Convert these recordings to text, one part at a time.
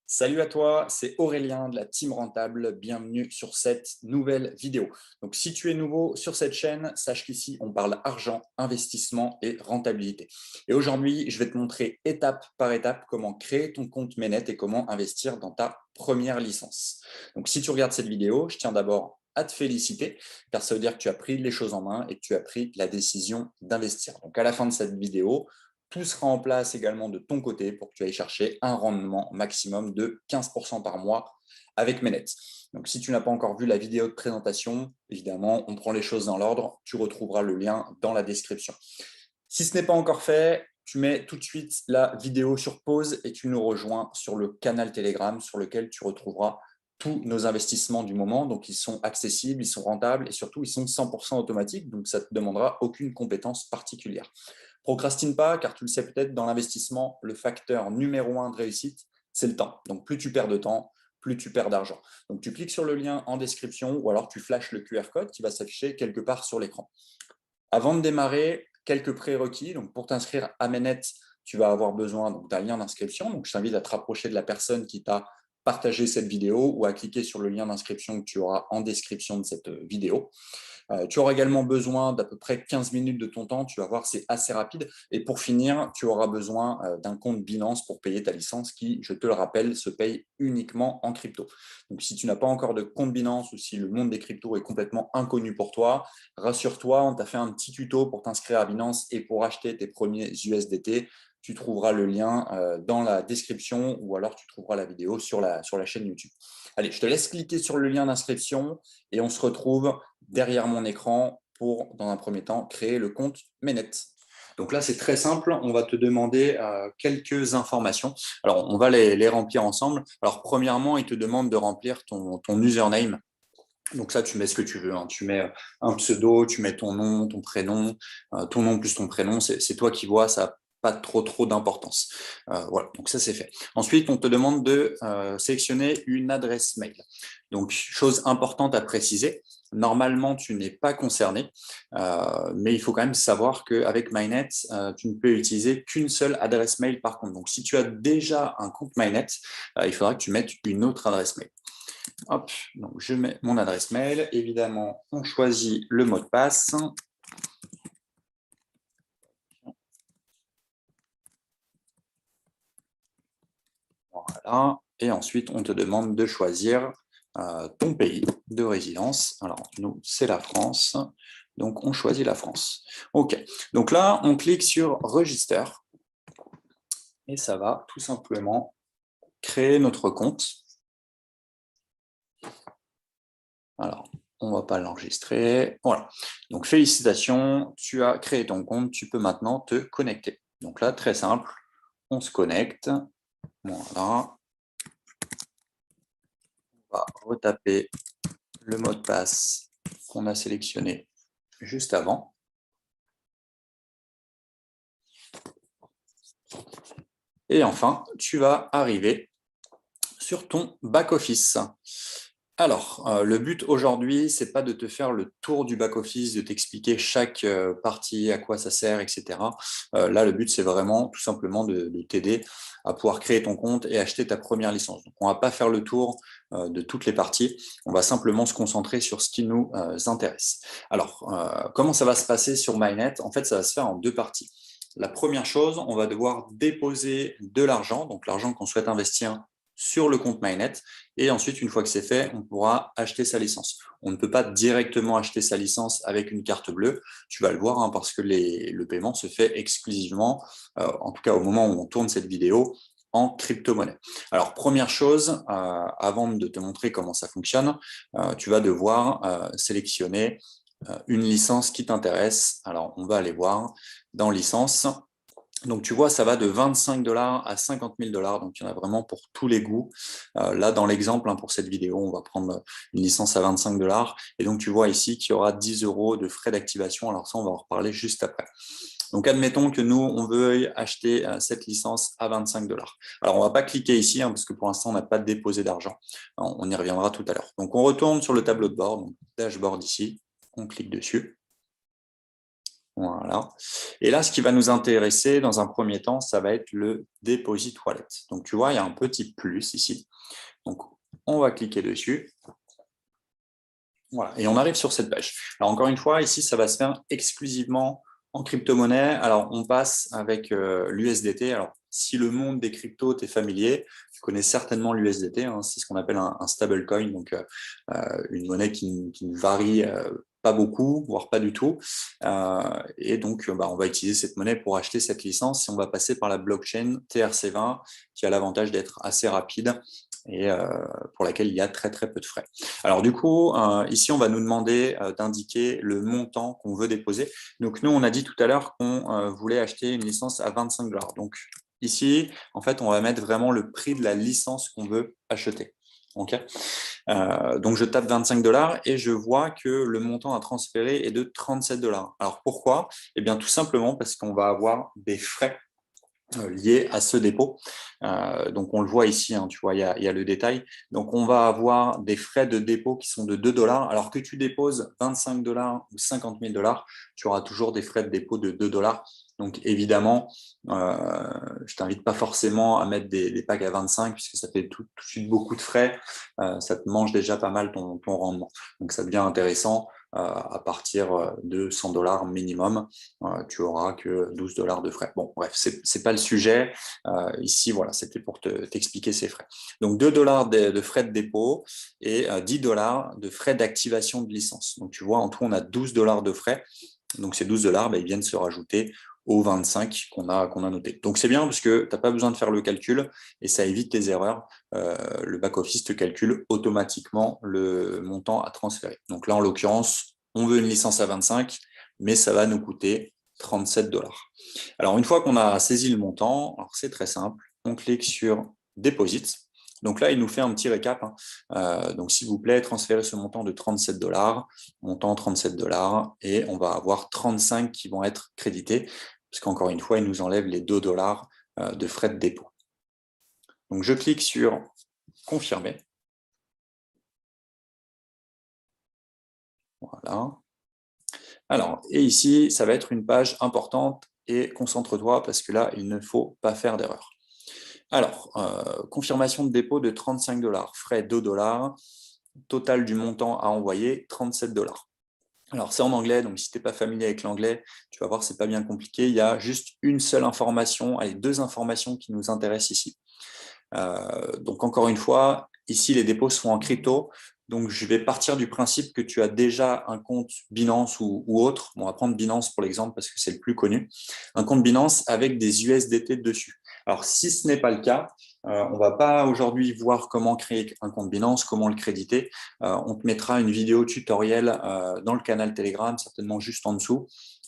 Salut à toi, c'est Aurélien de la Team Rentable. Bienvenue sur cette nouvelle vidéo. Donc, si tu es nouveau sur cette chaîne, sache qu'ici, on parle argent, investissement et rentabilité. Et aujourd'hui, je vais te montrer étape par étape comment créer ton compte Mainnet et comment investir dans ta première licence. Donc, si tu regardes cette vidéo, je tiens d'abord à te féliciter, car ça veut dire que tu as pris les choses en main et que tu as pris la décision d'investir. Donc, à la fin de cette vidéo, tout sera en place également de ton côté pour que tu ailles chercher un rendement maximum de 15% par mois avec Mainnet. Donc, si tu n'as pas encore vu la vidéo de présentation, évidemment, on prend les choses dans l'ordre. Tu retrouveras le lien dans la description. Si ce n'est pas encore fait, tu mets tout de suite la vidéo sur pause et tu nous rejoins sur le canal Telegram sur lequel tu retrouveras tous nos investissements du moment. Donc, ils sont accessibles, ils sont rentables et surtout, ils sont 100% automatiques. Donc, ça ne te demandera aucune compétence particulière. Procrastine pas, car tu le sais peut-être, dans l'investissement, le facteur numéro 1 de réussite, c'est le temps. Donc, plus tu perds de temps, plus tu perds d'argent. Donc, tu cliques sur le lien en description ou alors tu flashes le QR code qui va s'afficher quelque part sur l'écran. Avant de démarrer, quelques prérequis. Donc, pour t'inscrire à Mainnet, tu vas avoir besoin d'un lien d'inscription. Donc, je t'invite à te rapprocher de la personne qui t'a partagé cette vidéo ou à cliquer sur le lien d'inscription que tu auras en description de cette vidéo. Tu auras également besoin d'à peu près 15 minutes de ton temps. Tu vas voir, c'est assez rapide. Et pour finir, tu auras besoin d'un compte Binance pour payer ta licence qui, je te le rappelle, se paye uniquement en crypto. Donc, si tu n'as pas encore de compte Binance ou si le monde des cryptos est complètement inconnu pour toi, rassure-toi, on t'a fait un petit tuto pour t'inscrire à Binance et pour acheter tes premiers USDT. Tu trouveras le lien dans la description ou alors tu trouveras la vidéo sur la chaîne YouTube. Allez, je te laisse cliquer sur le lien d'inscription et on se retrouve derrière mon écran pour, dans un premier temps, créer le compte Mainnet. Donc là, c'est très simple. On va te demander quelques informations. Alors, on va les remplir ensemble. Alors, premièrement, il te demande de remplir ton username. Donc ça, tu mets ce que tu veux, hein. Tu mets un pseudo, tu mets ton nom plus ton prénom. C'est toi qui vois, ça n'a pas trop d'importance. Voilà, donc ça, c'est fait. Ensuite, on te demande de sélectionner une adresse mail. Donc, chose importante à préciser, normalement, tu n'es pas concerné, mais il faut quand même savoir qu'avec Mainnet, tu ne peux utiliser qu'une seule adresse mail par contre. Donc, si tu as déjà un compte Mainnet, il faudra que tu mettes une autre adresse mail. Hop, donc je mets mon adresse mail. Évidemment, on choisit le mot de passe. Voilà. Et ensuite, on te demande de choisir ton pays de résidence. Alors, nous, c'est la France. Donc, on choisit la France. OK. Donc là, on clique sur Register. Et ça va tout simplement créer notre compte. Alors, on ne va pas l'enregistrer. Voilà. Donc, félicitations, tu as créé ton compte. Tu peux maintenant te connecter. Donc là, très simple, on se connecte. Voilà. On va retaper le mot de passe qu'on a sélectionné juste avant. Et enfin, tu vas arriver sur ton back-office. Alors, le but aujourd'hui, c'est pas de te faire le tour du back-office, de t'expliquer chaque partie, à quoi ça sert, etc. Là, le but, c'est vraiment tout simplement de t'aider à pouvoir créer ton compte et acheter ta première licence. Donc, on va pas faire le tour de toutes les parties, on va simplement se concentrer sur ce qui nous intéresse. Alors, comment ça va se passer sur Mainnet? En fait, ça va se faire en deux parties. La première chose, on va devoir déposer de l'argent, donc l'argent qu'on souhaite investir sur le compte Mainnet. Et ensuite, une fois que c'est fait, on pourra acheter sa licence. On ne peut pas directement acheter sa licence avec une carte bleue. Tu vas le voir, hein, parce que le paiement se fait exclusivement, en tout cas au moment où on tourne cette vidéo, en crypto-monnaie. Alors, première chose, avant de te montrer comment ça fonctionne, tu vas devoir sélectionner une licence qui t'intéresse. Alors, on va aller voir dans licence. Donc, tu vois, ça va de 25 $ à 50 000 $. Donc, il y en a vraiment pour tous les goûts. Là, dans l'exemple, hein, pour cette vidéo, on va prendre une licence à 25 $. Et donc, tu vois ici qu'il y aura 10 € de frais d'activation. Alors ça, on va en reparler juste après. Donc, admettons que nous, on veut acheter cette licence à 25 $. Alors, on ne va pas cliquer ici, hein, parce que pour l'instant, on n'a pas déposé d'argent. On y reviendra tout à l'heure. Donc, on retourne sur le tableau de bord, donc dashboard ici. On clique dessus. Voilà. Et là, ce qui va nous intéresser dans un premier temps, ça va être le Deposit Wallet. Donc, tu vois, il y a un petit plus ici. Donc, on va cliquer dessus. Voilà. Et on arrive sur cette page. Alors, encore une fois, ici, ça va se faire exclusivement en crypto-monnaie. Alors, on passe avec l'USDT. Alors, si le monde des cryptos t'es familier, tu connais certainement l'USDT. Hein, c'est ce qu'on appelle un stablecoin, donc une monnaie qui ne varie pas beaucoup, voire pas du tout. Et donc, on va utiliser cette monnaie pour acheter cette licence et on va passer par la blockchain TRC20 qui a l'avantage d'être assez rapide et pour laquelle il y a très très peu de frais. Alors du coup, ici on va nous demander d'indiquer le montant qu'on veut déposer. Donc nous on a dit tout à l'heure qu'on voulait acheter une licence à 25 $. Donc ici, en fait, on va mettre vraiment le prix de la licence qu'on veut acheter. Okay, donc je tape 25 $ et je vois que le montant à transférer est de 37 $. Alors pourquoi? Eh bien tout simplement parce qu'on va avoir des frais liés à ce dépôt. Donc on le voit ici, hein, tu vois, il y a le détail. Donc on va avoir des frais de dépôt qui sont de 2 $. Alors que tu déposes 25 $ ou 50 000 $, tu auras toujours des frais de dépôt de 2 $. Donc évidemment, je t'invite pas forcément à mettre des packs à 25 puisque ça fait tout de suite beaucoup de frais. Ça te mange déjà pas mal ton rendement. Donc ça devient intéressant. À partir de 100 $ minimum, tu auras que 12 $ de frais. Bon, bref, c'est pas le sujet. Ici, voilà, c'était pour t'expliquer ces frais. Donc 2 $ de frais de dépôt et 10 $ de frais d'activation de licence. Donc tu vois, en tout, on a 12 $ de frais. Donc ces 12 $, ils viennent se rajouter aux 25 qu'on a noté. Donc c'est bien parce que tu n'as pas besoin de faire le calcul et ça évite les erreurs. Le back-office te calcule automatiquement le montant à transférer. Donc là, en l'occurrence, on veut une licence à 25, mais ça va nous coûter 37 $. Alors une fois qu'on a saisi le montant, c'est très simple, on clique sur Deposit. Donc là, il nous fait un petit récap. Donc s'il vous plaît, transférez ce montant de 37 $, montant 37 $, et on va avoir 35 qui vont être crédités, parce qu'encore une fois, il nous enlève les 2 $ de frais de dépôt. Donc je clique sur Confirmer. Voilà. Alors, et ici, ça va être une page importante et concentre-toi parce que là, il ne faut pas faire d'erreur. Alors, confirmation de dépôt de 35 $, frais 2 $, total du montant à envoyer 37 $. Alors, c'est en anglais, donc si tu n'es pas familier avec l'anglais, tu vas voir, c'est pas bien compliqué. Il y a juste une seule information, allez, deux informations qui nous intéressent ici. Donc, encore une fois, ici, les dépôts sont en crypto. Donc, je vais partir du principe que tu as déjà un compte Binance ou autre. Bon, on va prendre Binance pour l'exemple parce que c'est le plus connu. Un compte Binance avec des USDT dessus. Alors, si ce n'est pas le cas, on ne va pas aujourd'hui voir comment créer un compte Binance, comment le créditer. On te mettra une vidéo tutoriel dans le canal Telegram, certainement juste en dessous,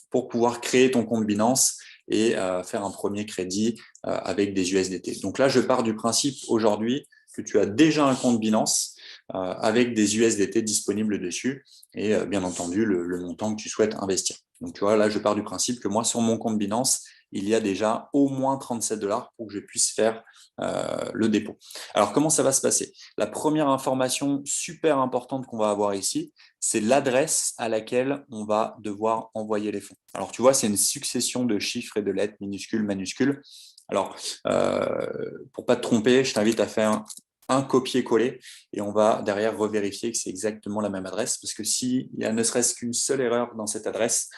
pour pouvoir créer ton compte Binance et faire un premier crédit avec des USDT. Donc là, je pars du principe aujourd'hui que tu as déjà un compte Binance avec des USDT disponibles dessus et bien entendu le montant que tu souhaites investir. Donc tu vois, là, je pars du principe que moi, sur mon compte Binance, il y a déjà au moins 37 $ pour que je puisse faire le dépôt. Alors, comment ça va se passer? La première information super importante qu'on va avoir ici, c'est l'adresse à laquelle on va devoir envoyer les fonds. Alors, tu vois, c'est une succession de chiffres et de lettres minuscules, majuscules. Alors, pour pas te tromper, je t'invite à faire un copier-coller et on va derrière revérifier que c'est exactement la même adresse parce que s'il y a ne serait-ce qu'une seule erreur dans cette adresse,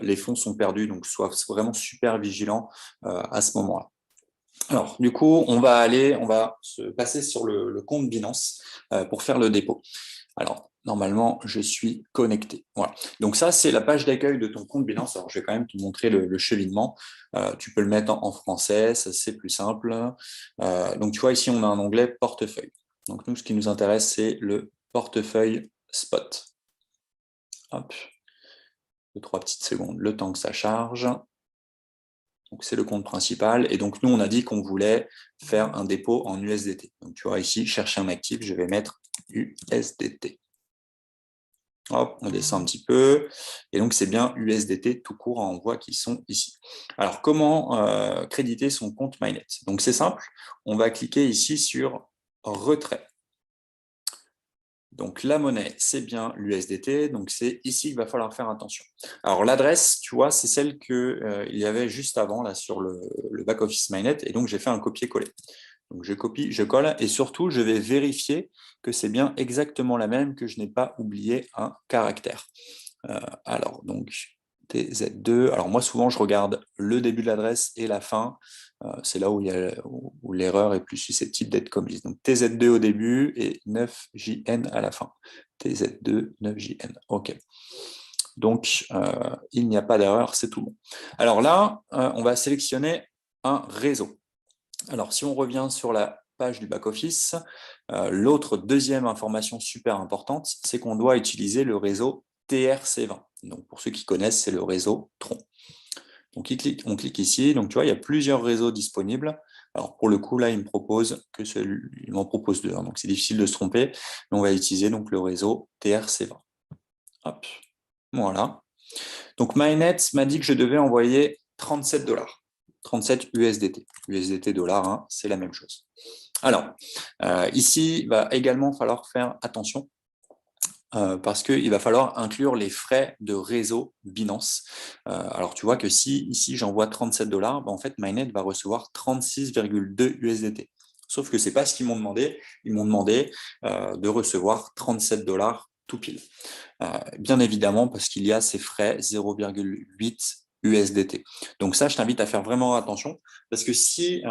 les fonds sont perdus, donc sois vraiment super vigilant à ce moment-là. Alors, du coup, on va se passer sur le compte Binance pour faire le dépôt. Alors, normalement, je suis connecté. Voilà. Donc ça, c'est la page d'accueil de ton compte Binance. Alors, je vais quand même te montrer le cheminement. Tu peux le mettre en français, ça c'est plus simple. Donc, tu vois, ici, on a un onglet portefeuille. Donc, nous, ce qui nous intéresse, c'est le portefeuille spot. Hop, 2-3 petites secondes, le temps que ça charge. Donc, c'est le compte principal. Et donc, nous, on a dit qu'on voulait faire un dépôt en USDT. Donc, tu vois ici, chercher un actif, je vais mettre USDT. Hop, on descend un petit peu. Et donc, c'est bien USDT tout court, on voit qu'ils sont ici. Alors, comment créditer son compte Mynet? Donc, c'est simple. On va cliquer ici sur Retrait. Donc, la monnaie, c'est bien l'USDT. Donc, c'est ici qu'il va falloir faire attention. Alors, l'adresse, tu vois, c'est celle qu'il y avait juste avant là, sur le back-office Mainnet. Et donc, j'ai fait un copier-coller. Donc, je copie, je colle. Et surtout, je vais vérifier que c'est bien exactement la même, que je n'ai pas oublié un caractère. Alors, donc, TZ2. Alors, moi, souvent, je regarde le début de l'adresse et la fin. C'est là où l'erreur est plus susceptible d'être commise. Donc, TZ2 au début et 9JN à la fin. TZ2, 9JN. OK. Donc, il n'y a pas d'erreur, c'est tout bon. Alors là, on va sélectionner un réseau. Alors, si on revient sur la page du back-office, l'autre deuxième information super importante, c'est qu'on doit utiliser le réseau TRC20. Donc, pour ceux qui connaissent, c'est le réseau Tron. Donc, on clique ici. Donc, tu vois, il y a plusieurs réseaux disponibles. Alors, pour le coup, là, il m'en propose deux. Hein, donc, c'est difficile de se tromper. Mais on va utiliser donc le réseau TRC20. Hop, voilà. Donc, Mainnet m'a dit que je devais envoyer 37 $. 37 USDT. USDT dollars, hein, c'est la même chose. Alors, ici, il va également falloir faire attention parce qu'il va falloir inclure les frais de réseau Binance. Alors, tu vois que si ici j'envoie 37 $, ben, en fait, Mainnet va recevoir 36,2 USDT. Sauf que ce n'est pas ce qu'ils m'ont demandé. Ils m'ont demandé de recevoir 37 $ tout pile. Bien évidemment, parce qu'il y a ces frais 0,8 USDT. Donc ça, je t'invite à faire vraiment attention, parce que si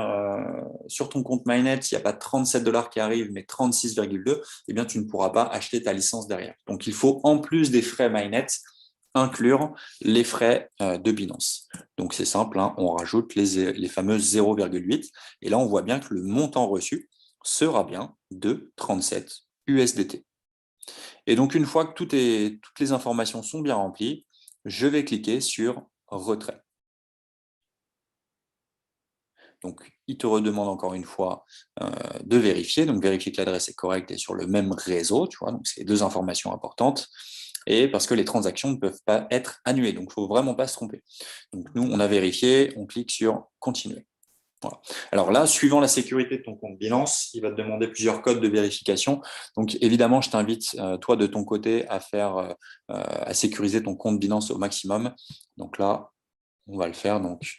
sur ton compte Mainnet, il n'y a pas 37 $ qui arrivent, mais 36,2, eh bien, tu ne pourras pas acheter ta licence derrière. Donc, il faut, en plus des frais Mainnet, inclure les frais de Binance. Donc, c'est simple, hein, on rajoute les fameuses 0,8, et là, on voit bien que le montant reçu sera bien de 37 USDT. Et donc, une fois que toutes les informations sont bien remplies, je vais cliquer sur Retrait. Donc, il te redemande encore une fois de vérifier. Donc, vérifier que l'adresse est correcte et sur le même réseau. Tu vois, donc, c'est deux informations importantes. Et parce que les transactions ne peuvent pas être annulées. Donc, il ne faut vraiment pas se tromper. Donc, nous, on a vérifié. On clique sur Continuer. Voilà. Alors là, suivant la sécurité de ton compte Binance, il va te demander plusieurs codes de vérification. Donc évidemment, je t'invite, toi, de ton côté, à sécuriser ton compte Binance au maximum. Donc là, on va le faire. Donc,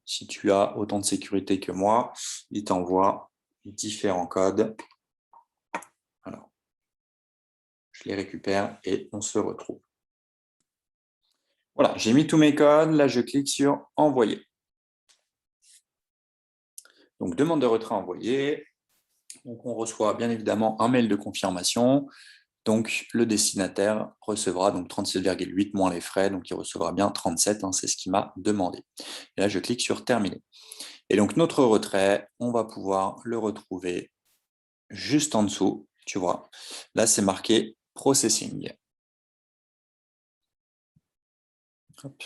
si tu as autant de sécurité que moi, il t'envoie différents codes. Alors, je les récupère et on se retrouve. Voilà, j'ai mis tous mes codes. Là, je clique sur Envoyer. Donc, demande de retrait envoyée. Donc, on reçoit bien évidemment un mail de confirmation. Donc, le destinataire recevra donc 37,8 moins les frais, donc il recevra bien 37, hein, c'est ce qu'il m'a demandé. Et là, je clique sur Terminer. Et donc, notre retrait, on va pouvoir le retrouver juste en dessous, tu vois. Là, c'est marqué Processing. Hop.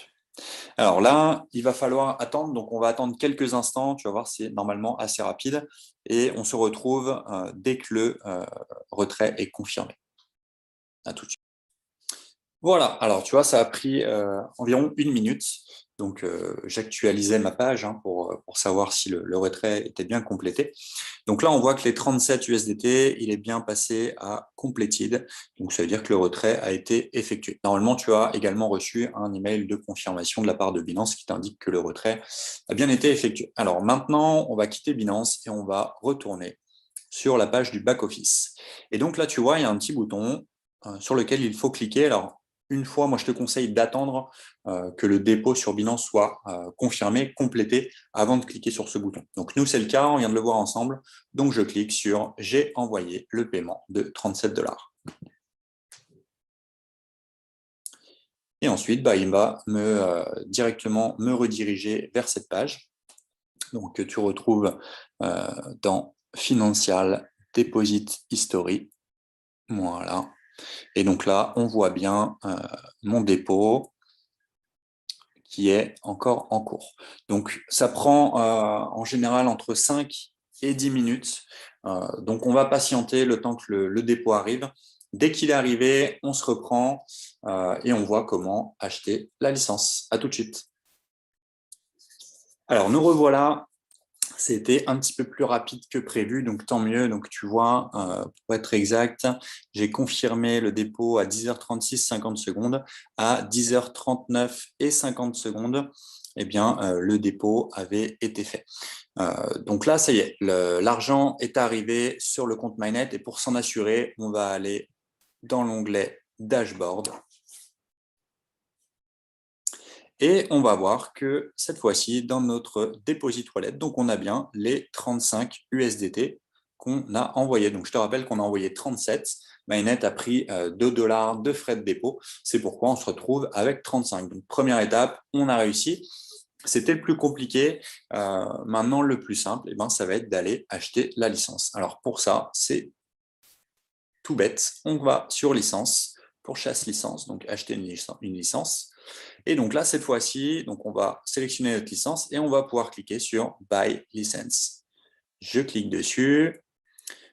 Alors là, il va falloir attendre, donc on va attendre quelques instants, tu vas voir, c'est normalement assez rapide, et on se retrouve dès que le retrait est confirmé. À tout de suite. Voilà, alors tu vois, ça a pris environ 1 minute. Donc, j'actualisais ma page hein, pour savoir si le retrait était bien complété. Donc là, on voit que les 37 USDT, il est bien passé à completed. Donc, ça veut dire que le retrait a été effectué. Normalement, tu as également reçu un email de confirmation de la part de Binance qui t'indique que le retrait a bien été effectué. Alors maintenant, on va quitter Binance et on va retourner sur la page du back-office. Et donc là, tu vois, il y a un petit bouton sur lequel il faut cliquer. Alors, une fois, moi, je te conseille d'attendre que le dépôt sur Binance soit confirmé, complété, avant de cliquer sur ce bouton. Donc, nous, c'est le cas, on vient de le voir ensemble. Donc, je clique sur « J'ai envoyé le paiement de 37 $. » Et ensuite, il va directement me rediriger vers cette page. Donc, que tu retrouves dans Financial Deposit History. Voilà. Et donc là, on voit bien mon dépôt qui est encore en cours. Donc, ça prend en général entre 5 et 10 minutes. Donc, on va patienter le temps que le dépôt arrive. Dès qu'il est arrivé, on se reprend et on voit comment acheter la licence. À tout de suite. Alors, nous revoilà C'était un petit peu plus rapide que prévu, donc tant mieux. Donc tu vois, pour être exact, j'ai confirmé le dépôt à 10h36, 50 secondes. À 10h39 et 50 secondes, eh bien, le dépôt avait été fait. Donc là, ça y est, l'argent est arrivé sur le compte MyNet et pour s'en assurer, on va aller dans l'onglet Dashboard. Et on va voir que cette fois-ci, dans notre Deposit Wallet, donc on a bien les 35 USDT qu'on a envoyés. Donc je te rappelle qu'on a envoyé 37. MyNet a pris 2 $ de frais de dépôt. C'est pourquoi on se retrouve avec 35. Donc première étape, on a réussi. C'était le plus compliqué. Maintenant, le plus simple, eh ben, ça va être d'aller acheter la licence. Alors pour ça, c'est tout bête. On va sur licence, pour chasse licence, donc acheter une licence. Et donc là, cette fois-ci, on va sélectionner notre licence et on va pouvoir cliquer sur Buy License. Je clique dessus.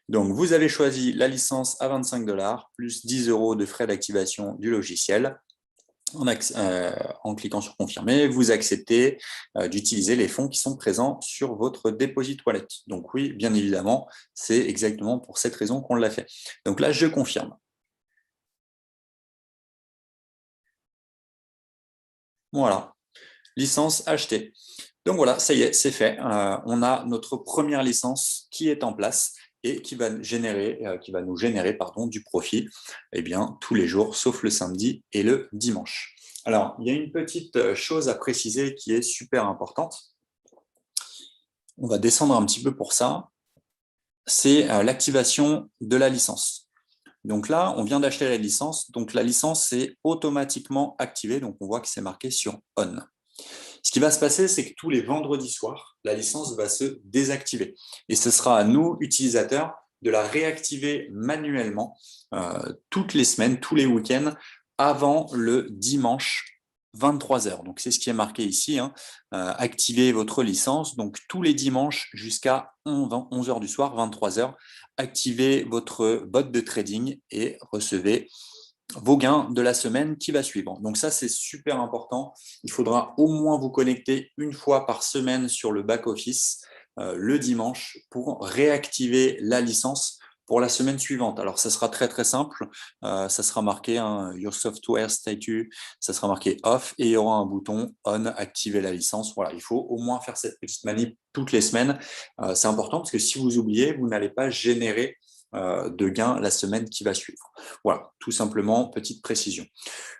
Donc, vous avez choisi la licence à 25 $ plus 10 € de frais d'activation du logiciel. En cliquant sur Confirmer, vous acceptez d'utiliser les fonds qui sont présents sur votre Deposit Wallet. Donc oui, bien évidemment, c'est exactement pour cette raison qu'on l'a fait. Donc là, je confirme. Voilà, licence achetée. Donc voilà, ça y est, c'est fait. On a notre première licence qui est en place et qui va nous générer du profit tous les jours, sauf le samedi et le dimanche. Alors, il y a une petite chose à préciser qui est super importante. On va descendre un petit peu pour ça. C'est l'activation de la licence. Donc là, on vient d'acheter la licence. Donc la licence est automatiquement activée. Donc on voit que c'est marqué sur On. Ce qui va se passer, c'est que tous les vendredis soirs, la licence va se désactiver. Et ce sera à nous, utilisateurs, de la réactiver manuellement toutes les semaines, tous les week-ends, avant le dimanche 23h. Donc c'est ce qui est marqué ici. Activez votre licence. Donc tous les dimanches jusqu'à 11h du soir, 23h, activez votre bot de trading et recevez vos gains de la semaine qui va suivre. Donc ça, c'est super important. Il faudra au moins vous connecter une fois par semaine sur le back-office le dimanche pour réactiver la licence pour la semaine suivante. Alors, ça sera très, très simple. Ça sera marqué Your Software Status, ça sera marqué Off et il y aura un bouton On, activer la licence. Voilà, il faut au moins faire cette petite manip toutes les semaines. C'est important parce que si vous oubliez, vous n'allez pas générer de gains la semaine qui va suivre. Voilà, tout simplement, petite précision.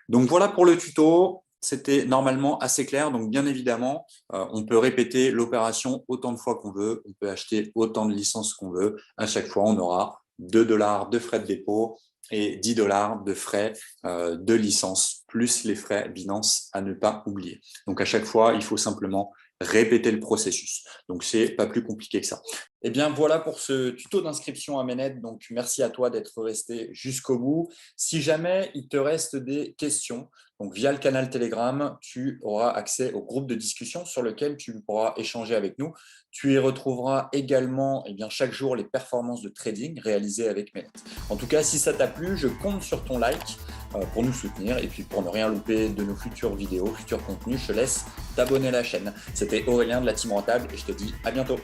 Donc voilà pour le tuto. C'était normalement assez clair. Donc bien évidemment, on peut répéter l'opération autant de fois qu'on veut. On peut acheter autant de licences qu'on veut. À chaque fois, on aura 2 $ de frais de dépôt et 10 $ de frais de licence, plus les frais Binance à ne pas oublier. Donc à chaque fois, il faut simplement répéter le processus. Donc, c'est pas plus compliqué que ça. Eh bien, voilà pour ce tuto d'inscription à MyNet. Donc, merci à toi d'être resté jusqu'au bout. Si jamais il te reste des questions, donc via le canal Telegram, tu auras accès au groupe de discussion sur lequel tu pourras échanger avec nous. Tu y retrouveras également chaque jour les performances de trading réalisées avec MyNet. En tout cas, si ça t'a plu, je compte sur ton like pour nous soutenir et puis pour ne rien louper de nos futures vidéos, futurs contenus, je te laisse t'abonner à la chaîne. C'était Aurélien de la Team Rentable et je te dis à bientôt.